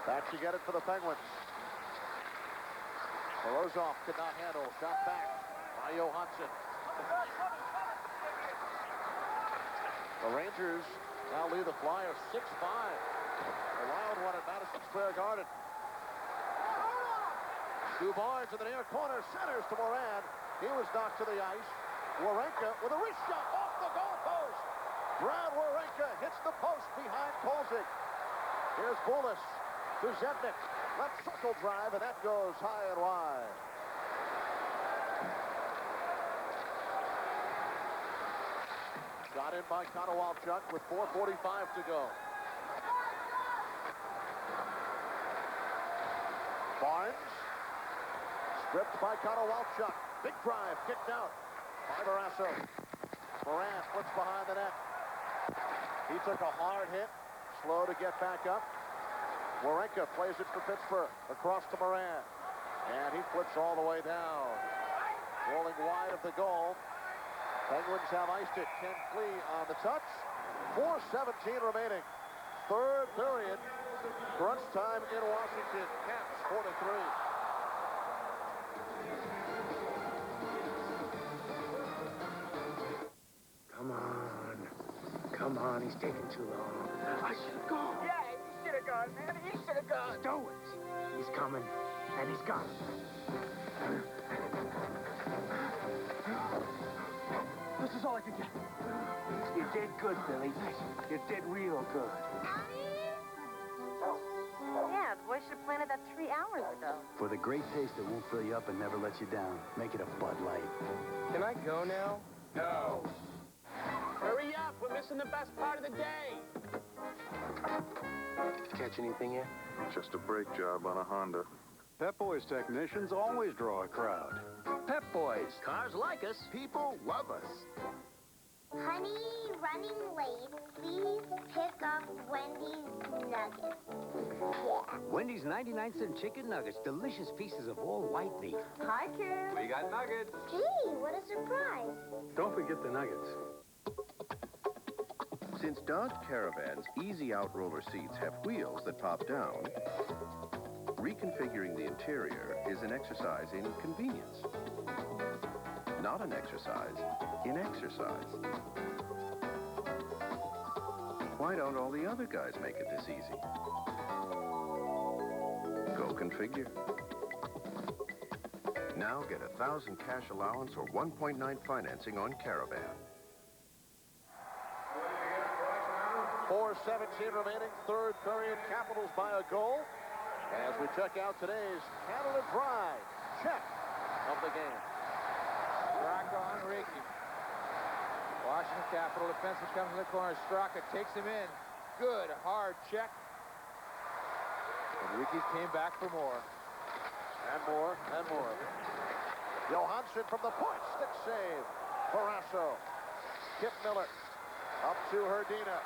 back to get it for the Penguins. Morozov could not handle. Shot back by Johansson. The Rangers now lead the Flyers 6-5. A wild one at Madison Square Garden. Stu Barnes in the near corner, centers to Moran. He was knocked to the ice. Warenka with a wrist shot off the goalpost. Brad Warenka hits the post behind Kolzig. Here's Bullis to Zednik. Left circle drive, and that goes high and wide. Shot in by Konowalchuk with 4:45 to go. Barnes. Stripped by Konowalchuk. Big drive, kicked out by Barrasso. Moran flips behind the net. He took a hard hit. Slow to get back up. Warenka plays it for Pittsburgh. Across to Moran. And he flips all the way down. Rolling wide of the goal. Penguins have iced it. Ken Klee on the touch. 4:17 remaining. Third period. Crunch time in Washington. Caps 4-3. Come on, he's taking too long. I should have gone. Yeah, he should have gone, man. He should have gone. Stow it. He's coming, and he's got it. This is all I could get. You did good, Billy. You did real good. Yeah, the boy should have planted that 3 hours ago. For the great taste that won't fill you up and never let you down, make it a Bud Light. Can I go now? No. Hurry up. We're missing the best part of the day. Catch anything yet? Just a brake job on a Honda. Pep Boys technicians always draw a crowd. Pep Boys. Cars like us. People love us. Honey, running late. Please pick up Wendy's nuggets. Yeah. Wendy's 99-cent chicken nuggets. Delicious pieces of all white meat. Hi, kids. We got nuggets. Gee, what a surprise. Don't forget the nuggets. Since Dodge Caravan's easy out-roller seats have wheels that pop down, reconfiguring the interior is an exercise in convenience. Not an exercise in exercise. Why don't all the other guys make it this easy? Go configure. Now get 1,000 cash allowance or 1.9 financing on Caravan. 4:17 remaining, third period. Capitals by a goal. As we check out today's Canada Drive check of the game. Straka on Ricky. Washington Capital defenseman comes in the corner. Straka takes him in. Good, hard check. And Ricky's came back for more. And more, and more. Johansson from the point, stick save. Barrasso. Kip Miller. Up to Herdina.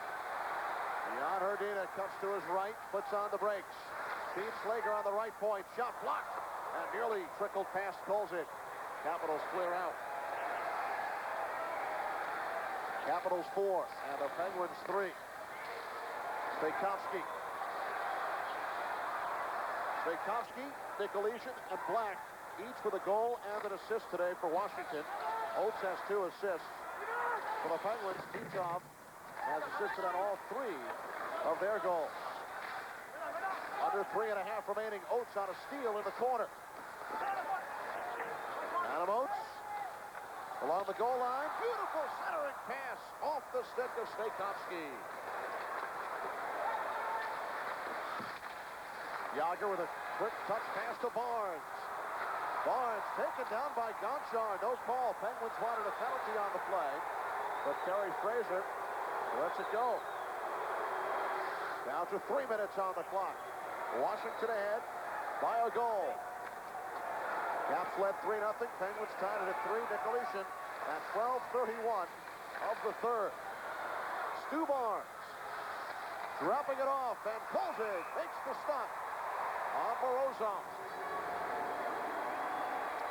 Jan Herdina cuts to his right, puts on the brakes. Steve Slager on the right point. Shot blocked and nearly trickled past Kolzig. Capitals clear out. Capitals 4 and the Penguins 3. Staykovsky. Staykovsky, Nikoleshin, and Black each with a goal and an assist today for Washington. Oates has 2 assists. For the Penguins, Titov has assisted on all 3 of their goals. Under 3.5 remaining. Oates on a steal in the corner. Adam Oates along the goal line. Beautiful centering pass off the stick of Staykovsky. Yager with a quick touch pass to Barnes. Barnes taken down by Gonchar. No call. Penguins wanted a penalty on the play, but Terry Fraser lets it go. Down to 3 minutes on the clock. Washington ahead by a goal. Caps led 3-0. Penguins tied it at 3. Nikoleshin at 12:31 of the third. Stu Barnes dropping it off, and Kolzig makes the stop on Morozov.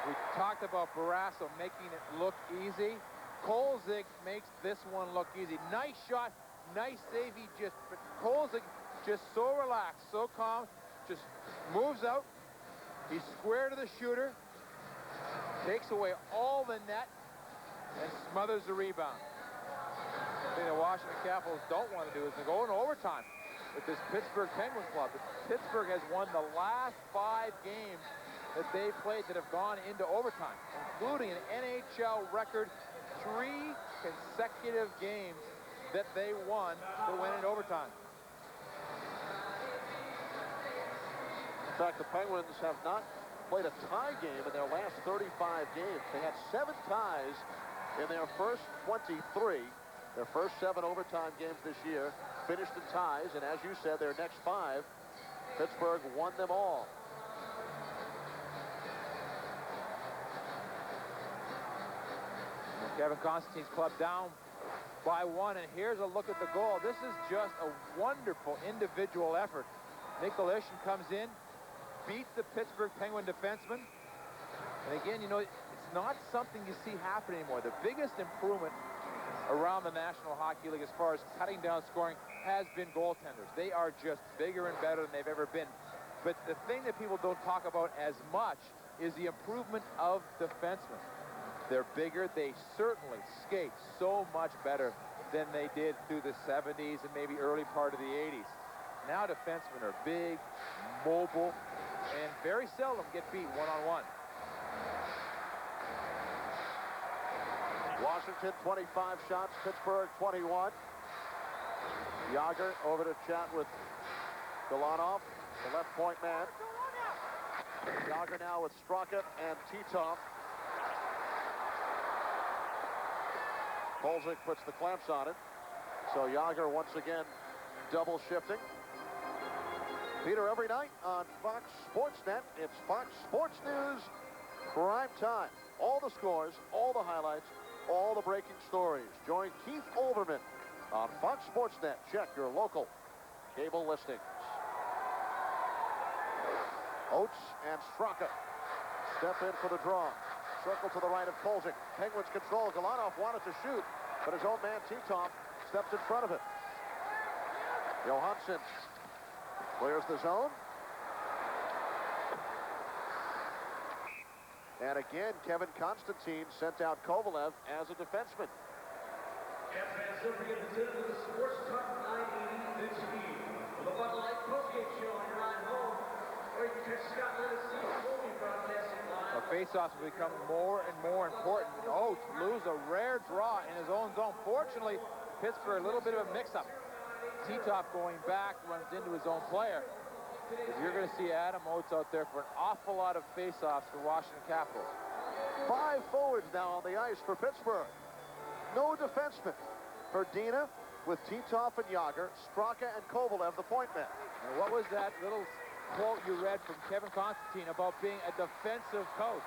We talked about Barrasso making it look easy. Kolzig makes this one look easy. Nice shot, nice save. But Kolzig just so relaxed, so calm, just moves out. He's square to the shooter, takes away all the net, and smothers the rebound. The thing the Washington Capitals don't want to do is to go into overtime with this Pittsburgh Penguins club. Pittsburgh has won the last 5 games that they played that have gone into overtime, including an NHL record 3 consecutive games that they won that went into overtime. In fact, the Penguins have not played a tie game in their last 35 games. They had 7 ties in their first 23. Their first 7 overtime games this year finished in ties, and as you said, their next 5, Pittsburgh won them all. Kevin Constantine's club down by 1, and here's a look at the goal. This is just a wonderful individual effort. Nikoleshin comes in, beats the Pittsburgh Penguin defenseman, and again, you know, it's not something you see happen anymore. The biggest improvement around the National Hockey League as far as cutting down scoring has been goaltenders. They are just bigger and better than they've ever been. But the thing that people don't talk about as much is the improvement of defensemen. They're bigger. They certainly skate so much better than they did through the 70s and maybe early part of the 80s. Now defensemen are big, mobile, and very seldom get beat one-on-one. Washington 25 shots, Pittsburgh 21. Yager over to chat with Galanov, the left point man. Yager now with Straka and Titov. Kolzig puts the clamps on it. So Yager once again double shifting. Peter, every night on Fox Sportsnet, it's Fox Sports News Prime Time. All the scores, all the highlights, all the breaking stories. Join Keith Olbermann on Fox Sportsnet. Check your local cable listings. Oates and Straka step in for the draw. Circle to the right of Kolzig. Penguins control. Galanov wanted to shoot, but his own man Titov steps in front of him. Johansson clears the zone. And again, Kevin Constantine sent out Kovalev as a defenseman. Faceoffs will become more and more important. And Oates lose a rare draw in his own zone. Fortunately, Pittsburgh, a little bit of a mix-up. Titov going back, runs into his own player. You're going to see Adam Oates out there for an awful lot of faceoffs for Washington Capitals. 5 forwards now on the ice for Pittsburgh. No defensemen. Herdina with Titov and Yager, Straka and Kovalev, the point men. And what was that little quote you read from Kevin Constantine about being a defensive coach?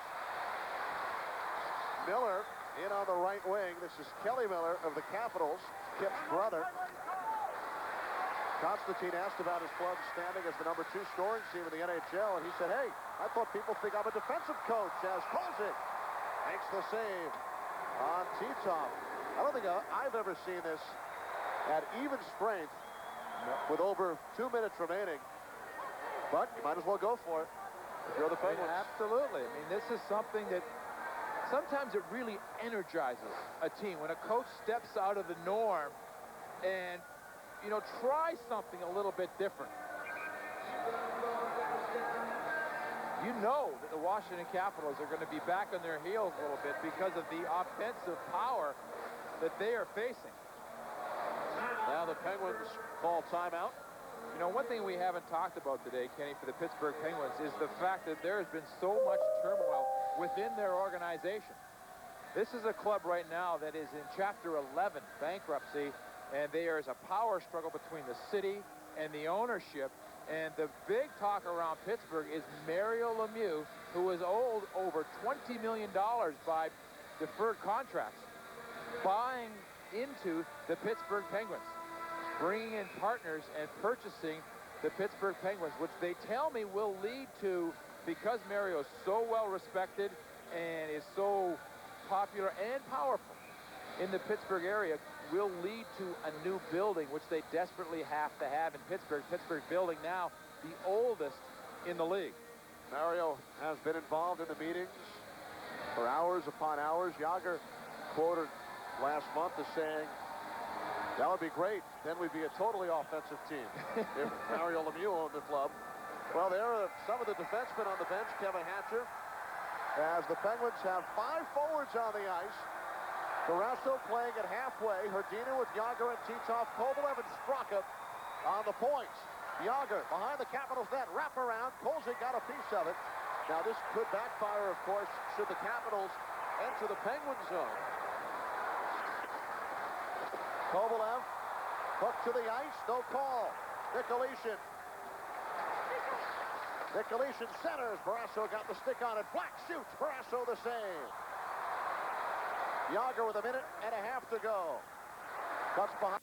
Miller in on the right wing. This is Kelly Miller of the Capitals, Kip's brother. Constantine asked about his club's standing as the #2 scoring team in the NHL, and he said, hey, I thought people think I'm a defensive coach, as Kolzig makes the save on T-top. I don't think I've ever seen this at even strength with over 2 minutes remaining, but you might as well go for it if you're the Penguins. Absolutely. I mean, this is something that sometimes it really energizes a team when a coach steps out of the norm and, you know, try something a little bit different. You know that the Washington Capitals are going to be back on their heels a little bit because of the offensive power that they are facing. Now the Penguins call timeout. You know, one thing we haven't talked about today, Kenny, for the Pittsburgh Penguins is the fact that there has been so much turmoil within their organization. This is a club right now that is in Chapter 11, bankruptcy, and there is a power struggle between the city and the ownership. And the big talk around Pittsburgh is Mario Lemieux, who is owed over $20 million by deferred contracts, buying into the Pittsburgh Penguins, bringing in partners and purchasing the Pittsburgh Penguins, which they tell me will lead to, because Mario is so well respected and is so popular and powerful in the Pittsburgh area, will lead to a new building, which they desperately have to have in Pittsburgh. Pittsburgh building now the oldest in the league. Mario has been involved in the meetings for hours upon hours. Jágr quoted last month as saying, that would be great. Then we'd be a totally offensive team if Mario Lemieux owned the club. Well, there are some of the defensemen on the bench. Kevin Hatcher, as the Penguins have 5 forwards on the ice. Barrasso playing at halfway. Hrdina with Jágr and Titov, Kovalev and Straka on the points. Jágr behind the Capitals net, wrap around. Kolzig got a piece of it. Now this could backfire, of course, should the Capitals enter the Penguin zone. Kovalev, hook to the ice, no call. Nicolishin. Nicolishin centers. Barrasso got the stick on it. Black shoots. Barrasso the save. Jágr with 1.5 minutes to go. Cuts behind.